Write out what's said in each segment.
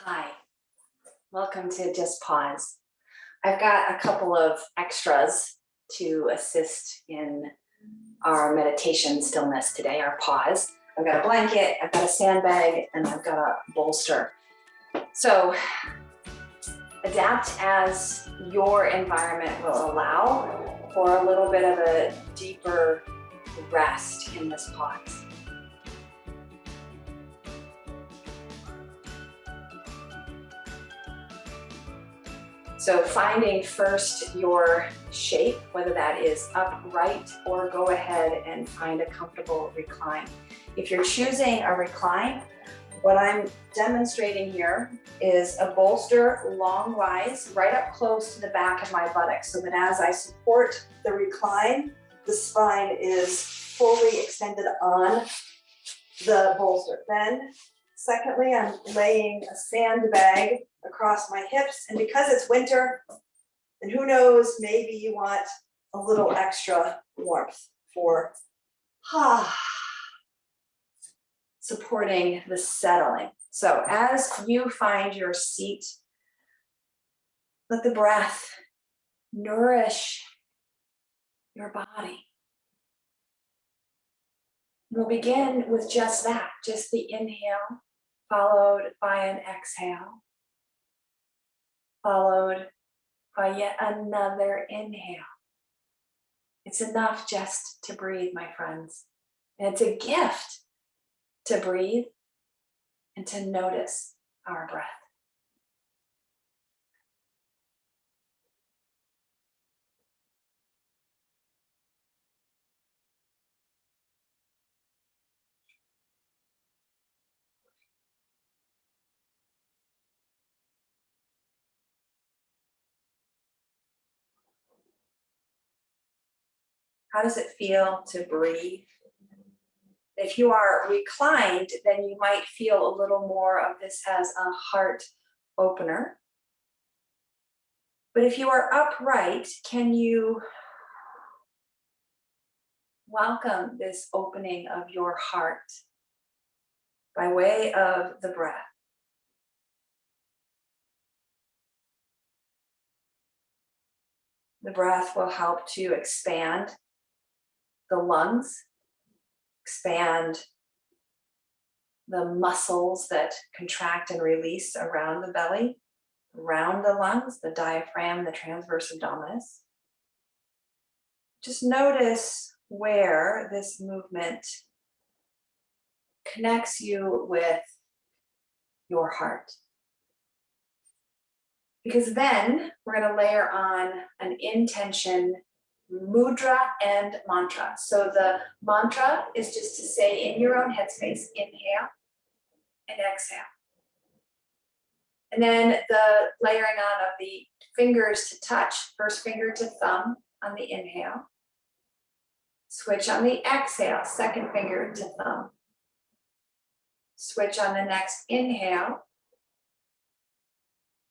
Hi, welcome to Just Pause. I've got a couple of extras to assist in our meditation stillness today, our pause. I've got a blanket, I've got a sandbag, and I've got a bolster. So adapt as your environment will allow for a little bit of a deeper rest in this pause. So finding first your shape, whether that is upright or go ahead and find a comfortable recline. If you're choosing a recline, what I'm demonstrating here is a bolster long-wise, right up close to the back of my buttocks, so that as I support the recline, the spine is fully extended on the bolster. Then, secondly, I'm laying a sandbag across my hips, and because it's winter, and who knows, maybe you want a little extra warmth for supporting the settling. So as you find your seat, let the breath nourish your body. We'll begin with just that, just the inhale, followed by an exhale, followed by yet another inhale. It's enough just to breathe, my friends. And it's a gift to breathe and to notice our breath. How does it feel to breathe? If you are reclined, then you might feel a little more of this as a heart opener. But if you are upright, can you welcome this opening of your heart by way of the breath? The breath will help to expand the lungs, expand the muscles that contract and release around the belly, around the lungs, the diaphragm, the transverse abdominis. Just notice where this movement connects you with your heart. Because then we're going to layer on an intention, mudra, and mantra. So the mantra is just to say in your own headspace, inhale and exhale. And then the layering on of the fingers to touch, first finger to thumb on the inhale. Switch on the exhale, second finger to thumb. Switch on the next inhale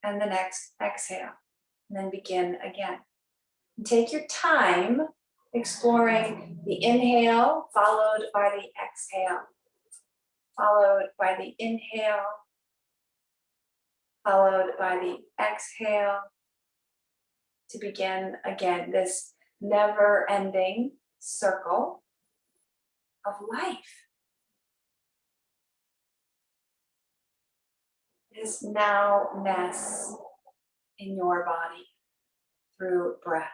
and the next exhale. And then begin again. And take your time exploring the inhale followed by the exhale, followed by the inhale, followed by the exhale, to begin again this never-ending circle of life. This now-ness in your body through breath.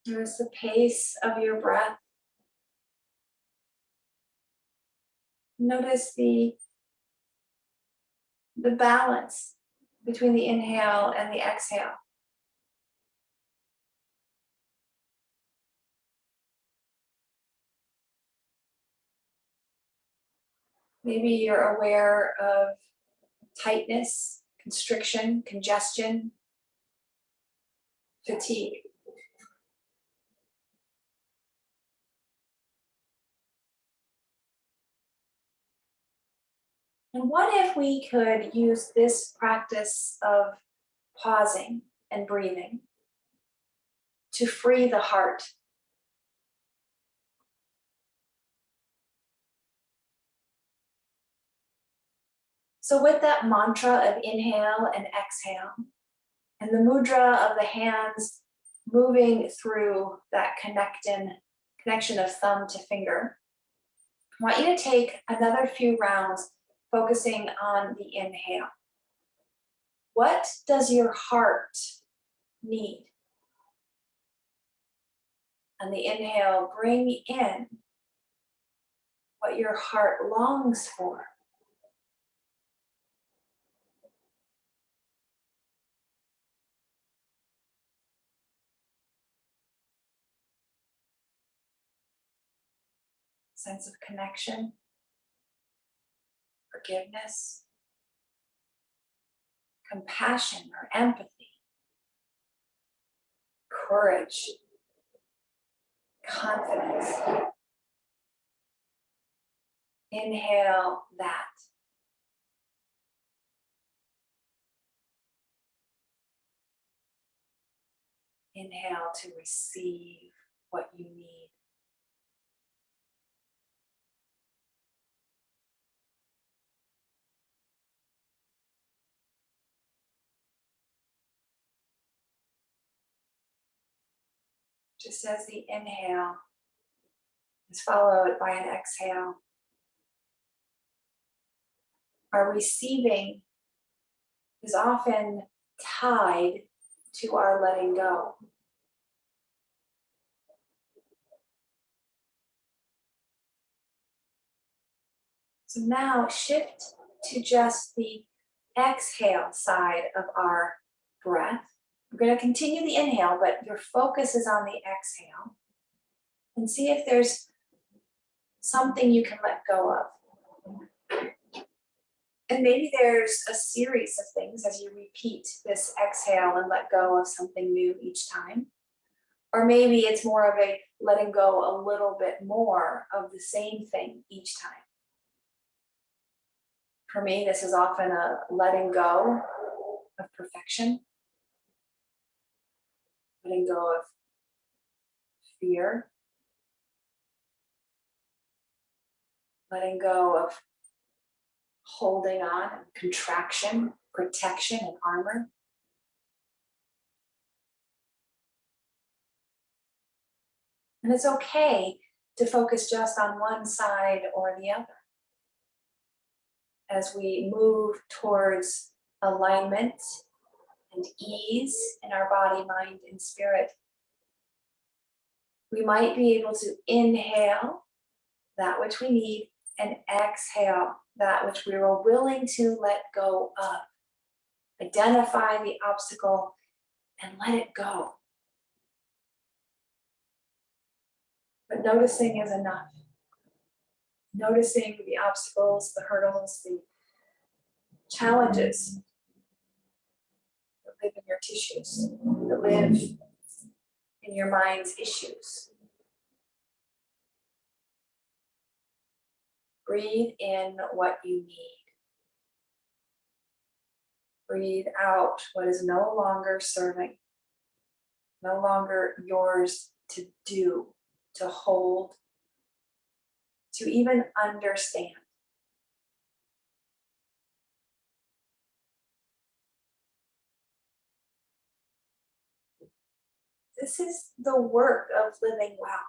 Notice the pace of your breath. Notice the balance between the inhale and the exhale. Maybe you're aware of tightness, constriction, congestion, fatigue. And what if we could use this practice of pausing and breathing to free the heart? So with that mantra of inhale and exhale, and the mudra of the hands moving through that connection of thumb to finger, I want you to take another few rounds focusing on the inhale. What does your heart need? On the inhale, bring in what your heart longs for. Sense of connection, forgiveness, compassion or empathy, courage, confidence. Inhale that. Inhale to receive what you need. Just as the inhale is followed by an exhale, our receiving is often tied to our letting go. So now shift to just the exhale side of our breath. We're going to continue the inhale, but your focus is on the exhale. And see if there's something you can let go of. And maybe there's a series of things as you repeat this exhale and let go of something new each time. Or maybe it's more of a letting go a little bit more of the same thing each time. For me, this is often a letting go of perfection, letting go of fear, letting go of holding on, contraction, protection, and armor. And it's okay to focus just on one side or the other. As we move towards alignment and ease in our body, mind, and spirit, we might be able to inhale that which we need and exhale that which we were willing to let go of. Identify the obstacle and let it go. But noticing is enough. Noticing the obstacles, the hurdles, the challenges that live in your tissues, that live in your mind's issues. Breathe in what you need. Breathe out what is no longer serving, no longer yours to do, to hold, to even understand. This is the work of living well.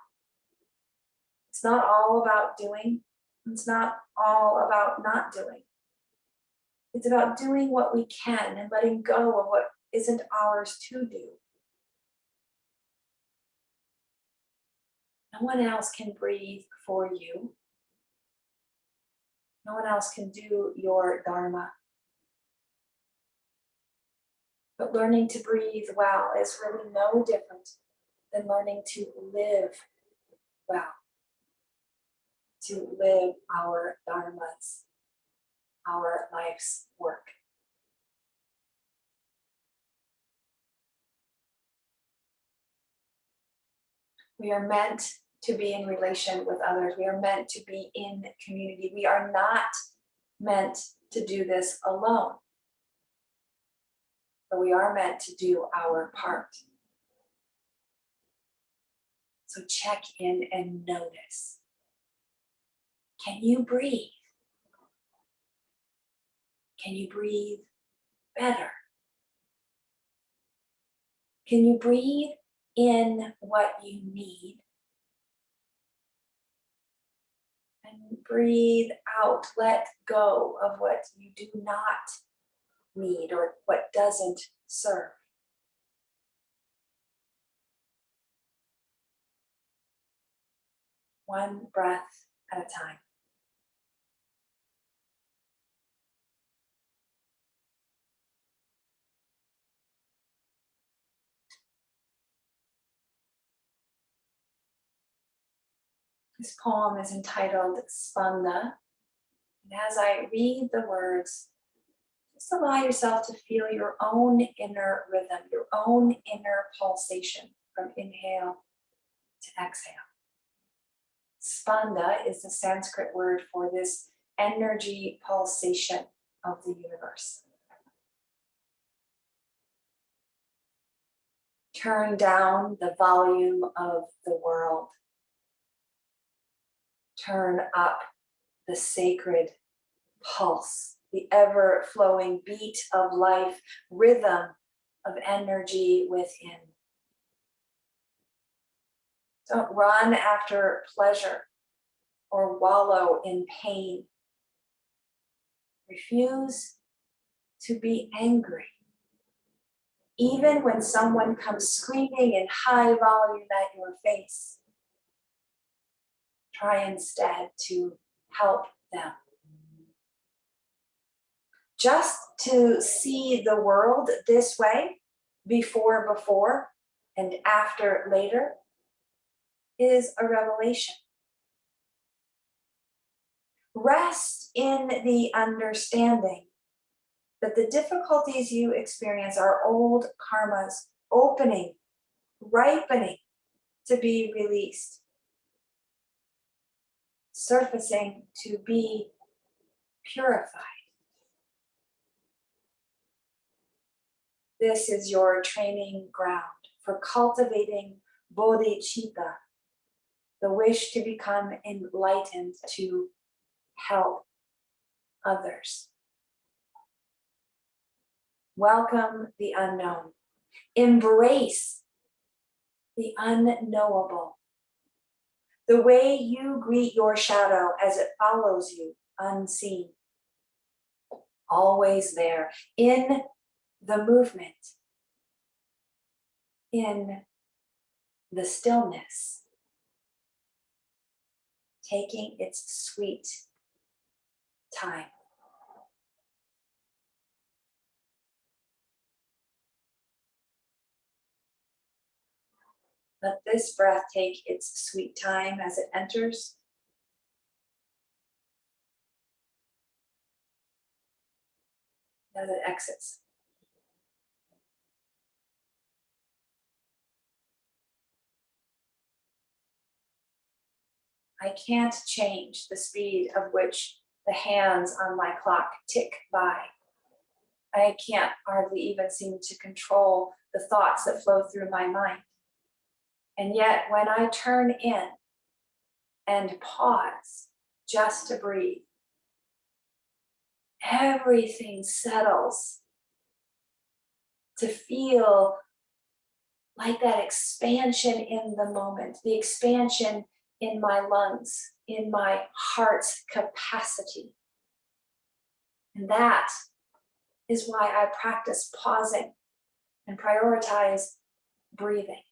It's not all about doing. It's not all about not doing. It's about doing what we can and letting go of what isn't ours to do. No one else can breathe for you. No one else can do your dharma. But learning to breathe well is really no different than learning to live well, to live our dharmas, our life's work. We are meant to be in relation with others. We are meant to be in community. We are not meant to do this alone, but we are meant to do our part. So check in and notice. Can you breathe? Can you breathe better? Can you breathe in what you need and breathe out? Let go of what you do not need or what doesn't serve. One breath at a time. This poem is entitled Spanda. And as I read the words, just allow yourself to feel your own inner rhythm, your own inner pulsation from inhale to exhale. Spanda is the Sanskrit word for this energy pulsation of the universe. Turn down the volume of the world. Turn up the sacred pulse, the ever-flowing beat of life, rhythm of energy within. Don't run after pleasure or wallow in pain. Refuse to be angry. Even when someone comes screaming in high volume at your face, try instead to help them. Just to see the world this way, before, and after, later, is a revelation. Rest in the understanding that the difficulties you experience are old karmas opening, ripening to be released, surfacing to be purified. This is your training ground for cultivating bodhicitta, the wish to become enlightened, to help others. Welcome the unknown. Embrace the unknowable. The way you greet your shadow as it follows you unseen. Always there, in the movement, in the stillness, taking its sweet time. Let this breath take its sweet time as it enters. As it exits. I can't change the speed of which the hands on my clock tick by. I can't hardly even seem to control the thoughts that flow through my mind. And yet, when I turn in and pause just to breathe, everything settles to feel like that expansion in the moment, the expansion in my lungs, in my heart's capacity. And that is why I practice pausing and prioritize breathing.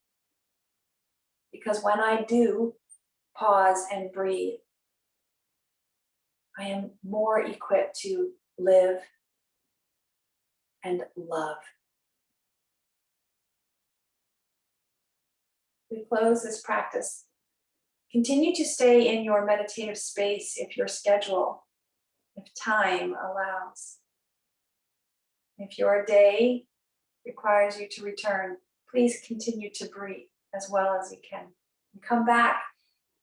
Because when I do pause and breathe, I am more equipped to live and love. We close this practice. Continue to stay in your meditative space if your schedule, if time allows. If your day requires you to return, please continue to breathe as well as you can. And come back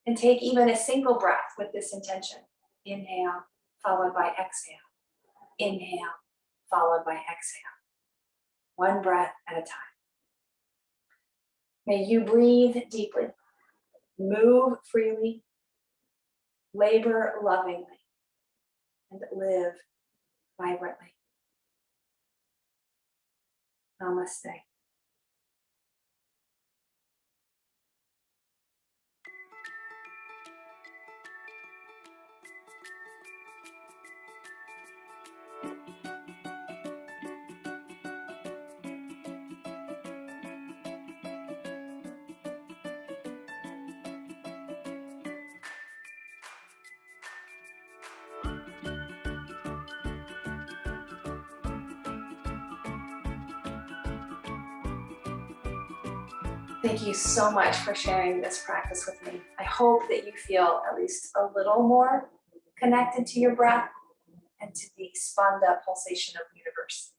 and take even a single breath with this intention. Inhale, followed by exhale. Inhale, followed by exhale. One breath at a time. May you breathe deeply, move freely, labor lovingly, and live vibrantly. Namaste. Thank you so much for sharing this practice with me. I hope that you feel at least a little more connected to your breath and to the Spanda pulsation of the universe.